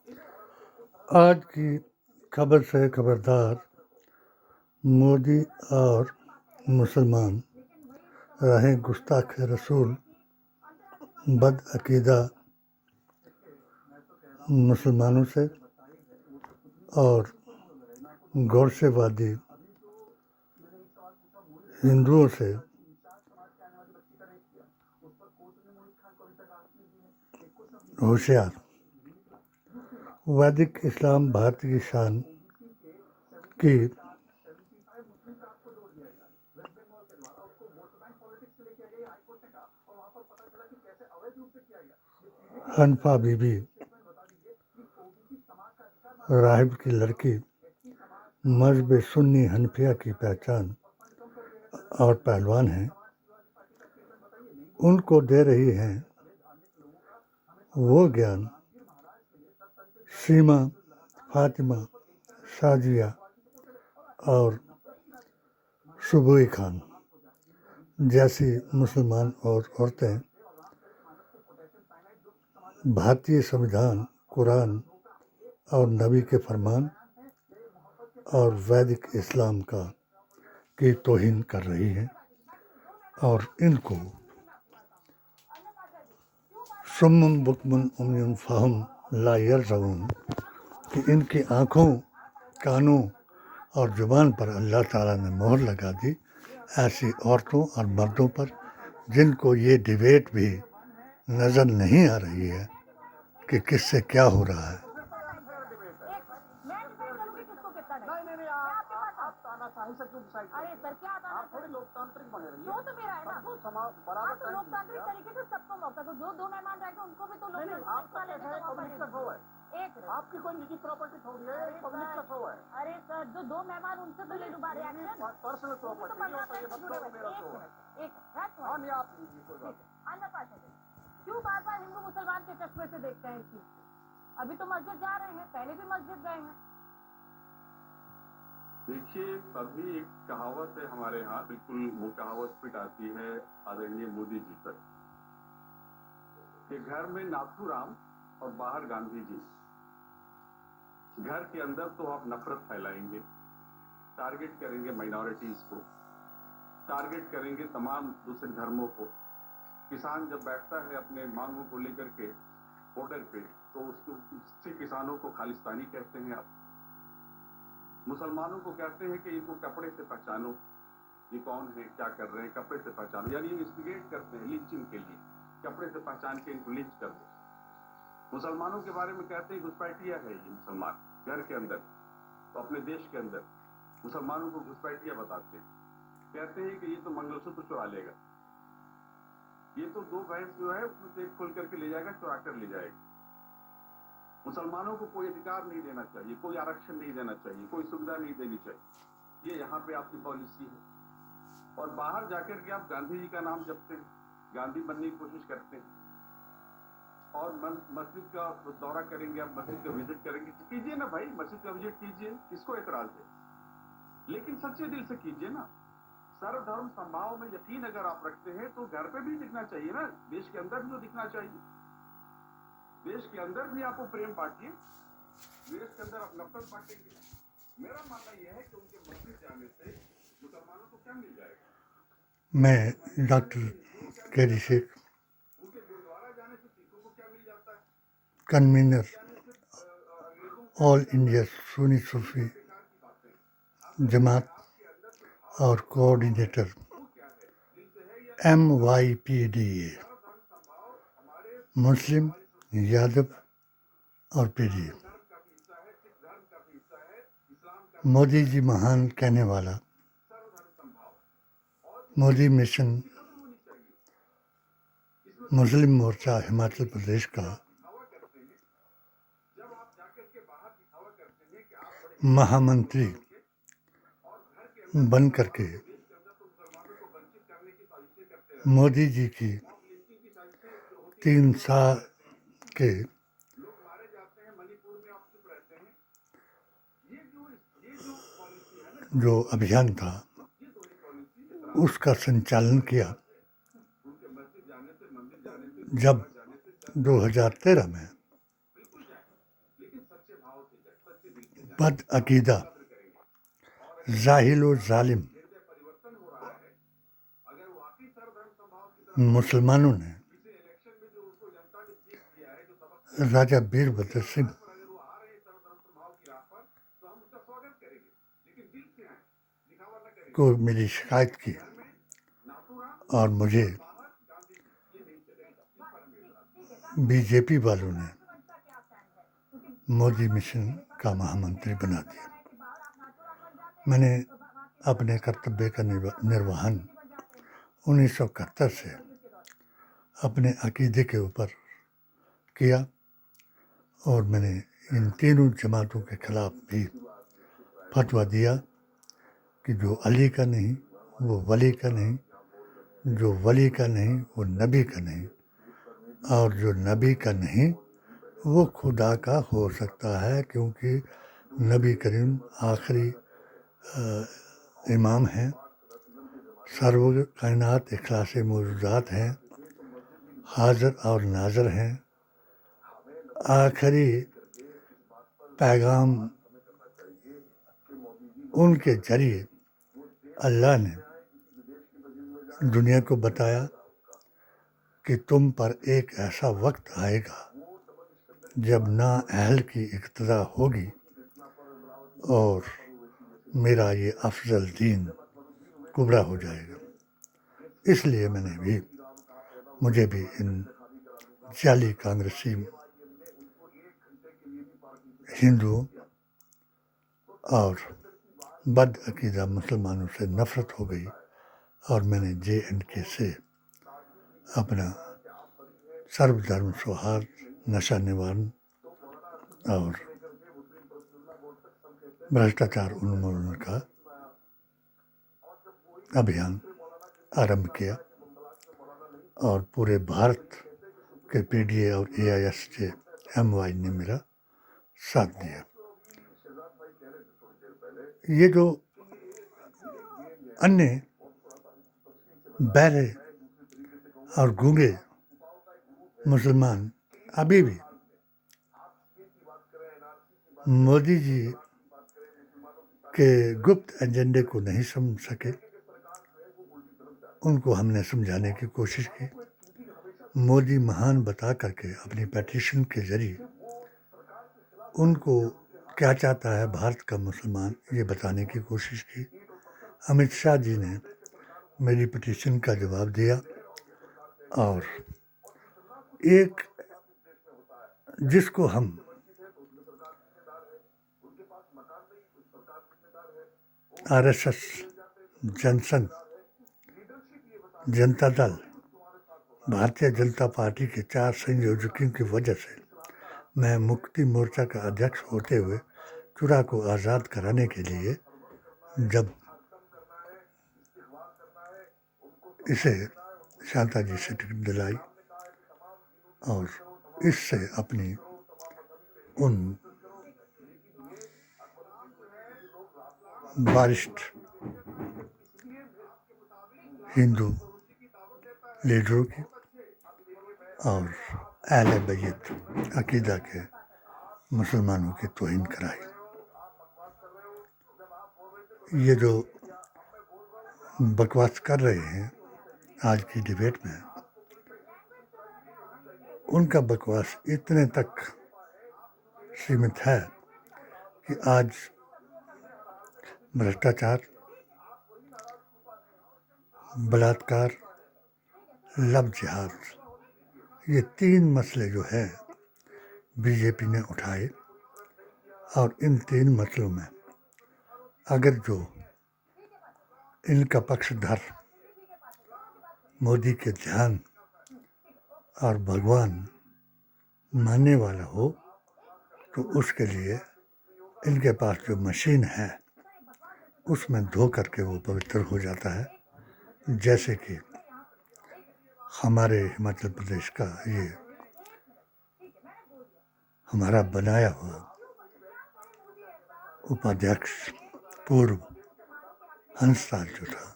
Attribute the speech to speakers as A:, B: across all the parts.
A: आज की खबर से खबरदार, मोदी और मुसलमान रहे गुस्ताख रसूल, बदअकीदा मुसलमानों से और गौरसेवादी हिंदुओं से होशियार। वैदिक इस्लाम भारत की शान की हनफा बीबी, राहिब की लड़की, मजहब सुन्नी हनफिया की पहचान और पहलवान हैं, उनको दे रही हैं वो ज्ञान सीमा, फातिमा, शाजिया और सुबुई खान जैसी मुसलमान और औरतें भारतीय संविधान, कुरान और नबी के फरमान और वैदिक इस्लाम की तौहीन कर रही हैं और इनको सुम्मुम बुकमुन उम्युन फ़हम ला यरज़ऊन कि इनकी आँखों, कानों और ज़ुबान पर अल्लाह ताला ने मोहर लगा दी ऐसी औरतों और मर्दों पर जिनको ये डिबेट भी नज़र नहीं आ रही है कि किससे क्या हो रहा है।
B: अरे सर क्या आप थोड़ी लोकतांत्रिक बने रही है, तो मेरा है ना बराबर तो लोकतांत्रिक तरीके से सबको मौका दो, जो मेहमान जाएंगे उनको भी तो लोग आपका पब्लिक का शो है, एक आपकी कोई निजी प्रॉपर्टी थोड़ी है, पब्लिक का शो है। अरे सर जो दो मेहमान उनसे तो ले लूं रिएक्शन, पर्सनल प्रॉपर्टी आप लीजिए कोई बात। अन्य पार्टी क्यों बार बार हिंदू मुसलमान के चश्मे से देखते हैं इस चीज? अभी तो मस्जिद जा रहे हैं, पहले भी मस्जिद गए हैं।
C: देखिए, अभी एक कहावत है हमारे यहाँ, बिल्कुल वो कहावत फिट आती है आदरणीय मोदी जी पर कि घर में नाथूराम और बाहर गांधी जी। घर के अंदर तो आप नफरत फैलाएंगे, टारगेट करेंगे माइनॉरिटीज को, टारगेट करेंगे तमाम दूसरे धर्मों को। किसान जब बैठता है अपने मांगों को लेकर के बॉर्डर पे, तो उससे किसानों को खालिस्तानी कहते हैं आप। मुसलमानों को कहते हैं कि इनको कपड़े से पहचानो, ये कौन है, क्या कर रहे हैं, कपड़े से पहचानो। यानी इन्वेस्टिगेट करते हैं लिंचिंग के लिए, कपड़े से पहचान के इनको लिंच कर दो। मुसलमानों के बारे में कहते हैं घुसपैठिया है ये मुसलमान, घर के अंदर तो अपने देश के अंदर मुसलमानों को घुसपैठिया बताते हैं। कहते हैं कि ये तो मंगलसूत्र चुरा लेगा, ये तो दो भैंस जो है उसमें से एक खोल करके ले जाएगा, चुरा कर ले जाएगा। मुसलमानों को कोई अधिकार नहीं देना चाहिए, कोई आरक्षण नहीं देना चाहिए, कोई सुविधा नहीं देनी चाहिए। ये यहाँ पे आपकी पॉलिसी है। और बाहर जाकर के आप गांधी जी का नाम जपते हैं, गांधी बनने की कोशिश करते हैं, और मस्जिद का दौरा करेंगे, आप मस्जिद का विजिट करेंगे, कीजिए ना भाई, मस्जिद का विजिट कीजिए, किसको एतराज है, लेकिन सच्चे दिल से कीजिए ना। सर्वधर्म संभाव में यकीन अगर आप रखते हैं तो घर पे भी दिखना चाहिए ना, देश के अंदर भी तो दिखना चाहिए। देश के अंदर भी आपको प्रेम बांटिए, देश के अंदर आप नफरत बांटेंगे। मेरा मानना यह है कि उनके मस्जिद जाने से मुसलमानों को क्या मिल जाएगा।
A: मैं डॉक्टर केडी शेख,
C: उनके गुरुद्वारा जाने से सिखों को क्या मिल जाता है।
A: कन्वीनर ऑल इंडिया सुन्नी सूफी जमात और कोऑर्डिनेटर MYPDA, मुस्लिम, यादव और पीडी। मोदी जी महान कहने वाला मोदी मिशन मुस्लिम मोर्चा हिमाचल प्रदेश का महामंत्री बन करके मोदी जी की 3 साल के जो अभियान था उसका संचालन किया। जब 2013 में बद अकीदा, जाहिल व जालिम मुसलमानों ने राजा वीरभद्र सिंह को मेरी शिकायत की और मुझे बीजेपी वालों ने मोदी मिशन का महामंत्री बना दिया। मैंने अपने कर्तव्य का निर्वहन 1971 से अपने अकीदे के ऊपर किया और मैंने इन तीनों जमातों के खिलाफ भी फतवा दिया कि जो अली का नहीं वो वली का नहीं, जो वली का नहीं वो नबी का नहीं, और जो नबी का नहीं वो खुदा का हो सकता है, क्योंकि नबी करीम आखिरी इमाम हैं, सर्व कायनात इखलास मौजूदात हैं, हाज़िर और नाज़िर हैं, आखिरी पैगाम उनके जरिए अल्लाह ने दुनिया को बताया कि तुम पर एक ऐसा वक्त आएगा जब ना अहल की इक्तदा होगी और मेरा ये अफजल दीन कुबरा हो जाएगा। इसलिए मुझे भी इन जाली कांग्रेसी हिंदुओं और बद अकीदा मुसलमानों से नफ़रत हो गई और मैंने JNK से अपना सर्वधर्म सौहार्द, नशा निवारण और भ्रष्टाचार उन्मूलन का अभियान आरंभ किया और पूरे भारत के PDA और AISJ-MY ने मेरा साथ दिया। ये जो अन्य बहरे और गूंगे मुसलमान अभी भी मोदी जी के गुप्त एजेंडे को नहीं समझ सके, उनको हमने समझाने की कोशिश की। मोदी महान बता करके अपनी पेटिशन के जरिए उनको क्या चाहता है भारत का मुसलमान, ये बताने की कोशिश की। अमित शाह जी ने मेरी पिटीशन का जवाब दिया और एक जिसको हम RSS, जनसंघ, जनता दल, भारतीय जनता पार्टी के 4 संयोजकों की वजह से मैं मुक्ति मोर्चा का अध्यक्ष होते हुए चुरा को आज़ाद कराने के लिए जब इसे शांता जी से टिकट दिलाई और इससे अपनी उन वरिष्ठ हिंदू लीडरों की और अहले बैत अकीदा के मुसलमानों की तौहीन कराई। ये जो बकवास कर रहे हैं आज की डिबेट में, उनका बकवास इतने तक सीमित है कि आज भ्रष्टाचार, बलात्कार, लव जिहाद, ये 3 मसले जो है बीजेपी ने उठाए और इन 3 मसलों में अगर जो इनका पक्षधर मोदी के ध्यान और भगवान मानने वाला हो तो उसके लिए इनके पास जो मशीन है उसमें धो करके वो पवित्र हो जाता है। जैसे कि हमारे हिमाचल प्रदेश का ये हमारा बनाया हुआ उपाध्यक्ष पूर्व हंसराज जो था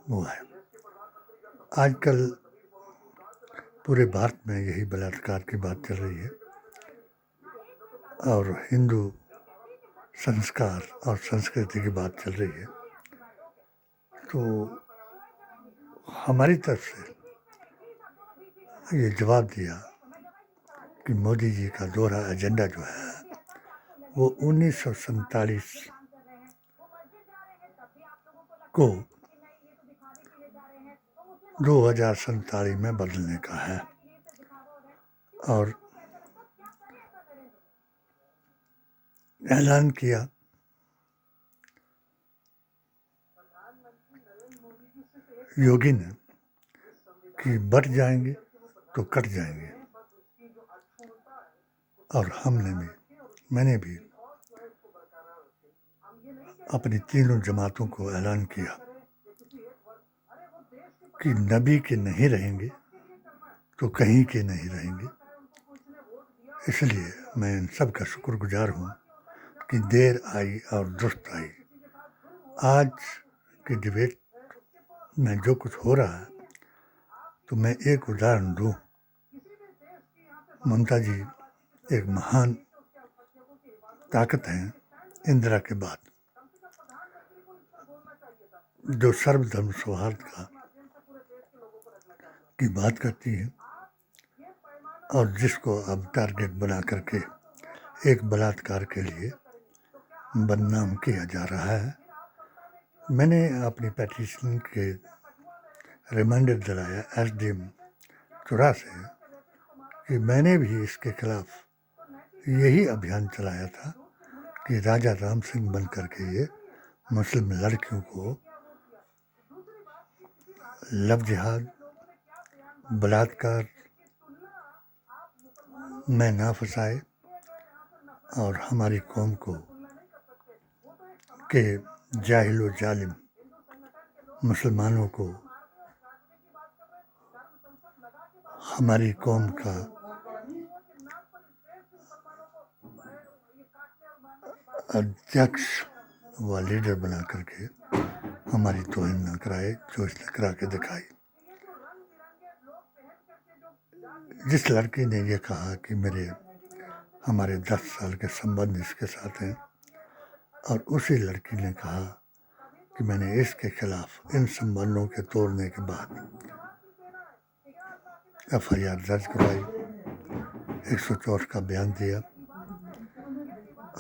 A: वो है। आजकल पूरे भारत में यही बलात्कार की बात चल रही है और हिंदू संस्कार और संस्कृति की बात चल रही है, तो हमारी तरफ से ये जवाब दिया कि मोदी जी का दोहरा एजेंडा जो है वो 1947 को 2047 में बदलने का है। और ऐलान किया योगी ने कि बढ़ जाएंगे तो कट जाएंगे, और मैंने भी अपनी तीनों जमातों को ऐलान किया कि नबी के नहीं रहेंगे तो कहीं के नहीं रहेंगे। इसलिए मैं इन सब का शुक्रगुजार हूँ कि देर आई और दुरुस्त आई। आज की डिबेट में जो कुछ हो रहा है, तो मैं एक उदाहरण दूँ। ममता जी एक महान ताकत हैं इंदिरा के बाद, जो सर्वधर्म सौहार्द की बात करती है और जिसको अब टारगेट बना करके एक बलात्कार के लिए बदनाम किया जा रहा है। मैंने अपनी पेटिशन के रिमाइंडर दिलाया SDM चुरा से कि मैंने भी इसके खिलाफ यही अभियान चलाया था कि राजा राम सिंह बन करके ये मुस्लिम लड़कियों को लव जिहाद, बलात्कार में ना फंसाए और हमारी कौम को के जाहिल व जालिम मुसलमानों को हमारी कौम का अध्यक्ष व लीडर बना करके हमारी तौहीन ना कराए, जो इसने करा के दिखाई। जिस लड़की ने ये कहा कि हमारे 10 साल के संबंध इसके साथ हैं, और उसी लड़की ने कहा कि मैंने इसके खिलाफ इन संबंधों के तोड़ने के बाद FIR दर्ज करवाई, 104 का बयान दिया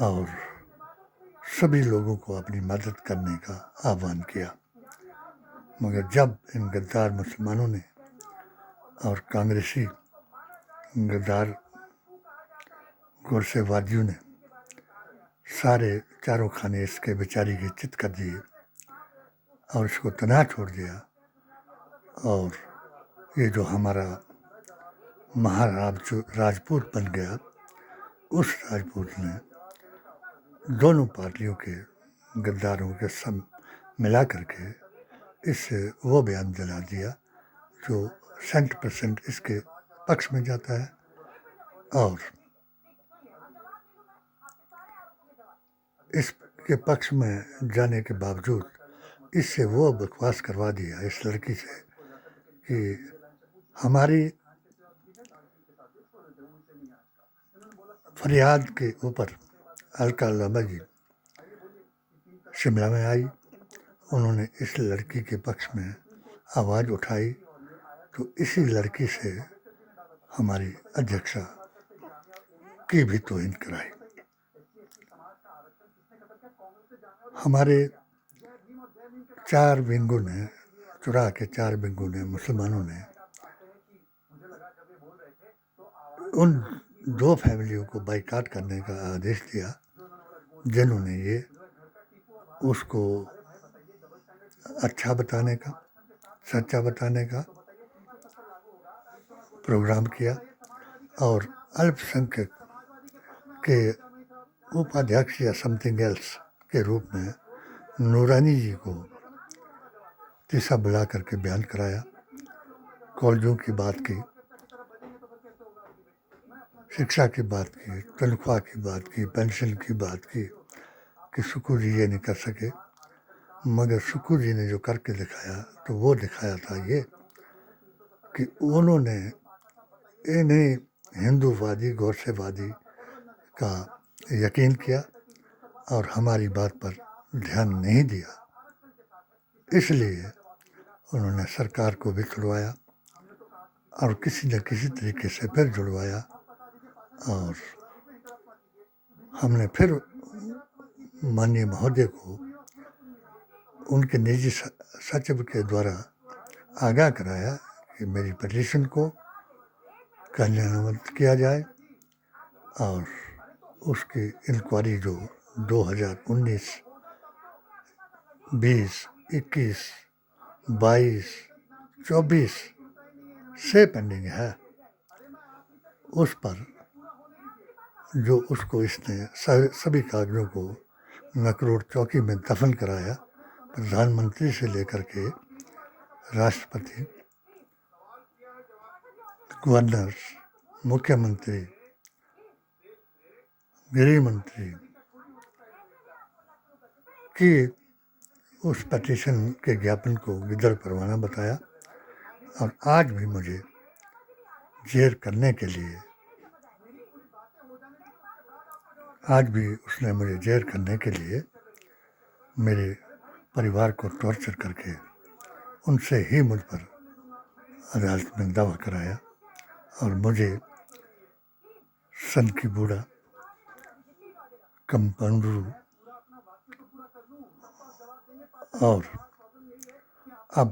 A: और सभी लोगों को अपनी मदद करने का आह्वान किया। मगर जब इन गद्दार मुसलमानों ने और कांग्रेसी गद्दार गोरसेवादियों ने सारे चारों खाने इसके बेचारी की चित कर दिए और इसको तनाह छोड़ दिया, और ये जो हमारा राजपूत बन गया, उस राजपूत ने दोनों पार्टियों के गद्दारों के सब मिला करके इससे वो बयान दिला दिया जो 100% इसके पक्ष में जाता है। और इसके पक्ष में जाने के बावजूद इससे वो बकवास करवा दिया इस लड़की से कि हमारी फरियाद के ऊपर अलका लांबा जी शिमला में आई, उन्होंने इस लड़की के पक्ष में आवाज़ उठाई, तो इसी लड़की से हमारी अध्यक्षा की भी तौहीन कराई। हमारे 4 विंगों ने चुरा के 4 विंगों ने मुसलमानों ने उन 2 फैमिलियों को बाइकाट करने का आदेश दिया जिन्होंने ये उसको अच्छा बताने का, सच्चा बताने का प्रोग्राम किया, और अल्पसंख्यक के उपाध्यक्ष या समथिंग एल्स के रूप में नूरानी जी को तीसरा बुला करके बयान कराया, कॉलेजों की बात की, शिक्षा की बात की, तनख्वाह की बात की, पेंशन की बात की कि शुक्र जी ये नहीं कर सके। मगर शुक्र जी ने जो करके दिखाया, तो वो दिखाया था ये कि उन्होंने इन्हें हिंदूवादी गोरसेवादी का यकीन किया और हमारी बात पर ध्यान नहीं दिया। इसलिए उन्होंने सरकार को भी छुड़वाया और किसी न किसी तरीके से फिर जुड़वाया और हमने फिर माननीय महोदय को उनके निजी सचिव के द्वारा आगाह कराया कि मेरी पिटीशन को कार्यान्वित किया जाए और उसकी इंक्वायरी जो 2019, 20, 21, 22, 24 से पेंडिंग है, उस पर जो उसको इसने सभी कागजों को नकरोट चौकी में दफन कराया, प्रधानमंत्री से लेकर के राष्ट्रपति, गवर्नर, मुख्यमंत्री, गृह मंत्री की उस पिटीशन के ज्ञापन को गिदड़ परवाना बताया और आज भी मुझे जेर करने के लिए, आज भी उसने मुझे जेर करने के लिए मेरे परिवार को टॉर्चर करके उनसे ही मुझ पर अदालत में दावा कराया और मुझे सनकी बूढ़ा, कंपाउंडरू और अब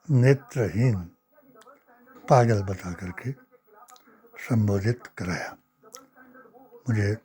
A: नेत्रहीन पागल बता करके संबोधित कराया। मुझे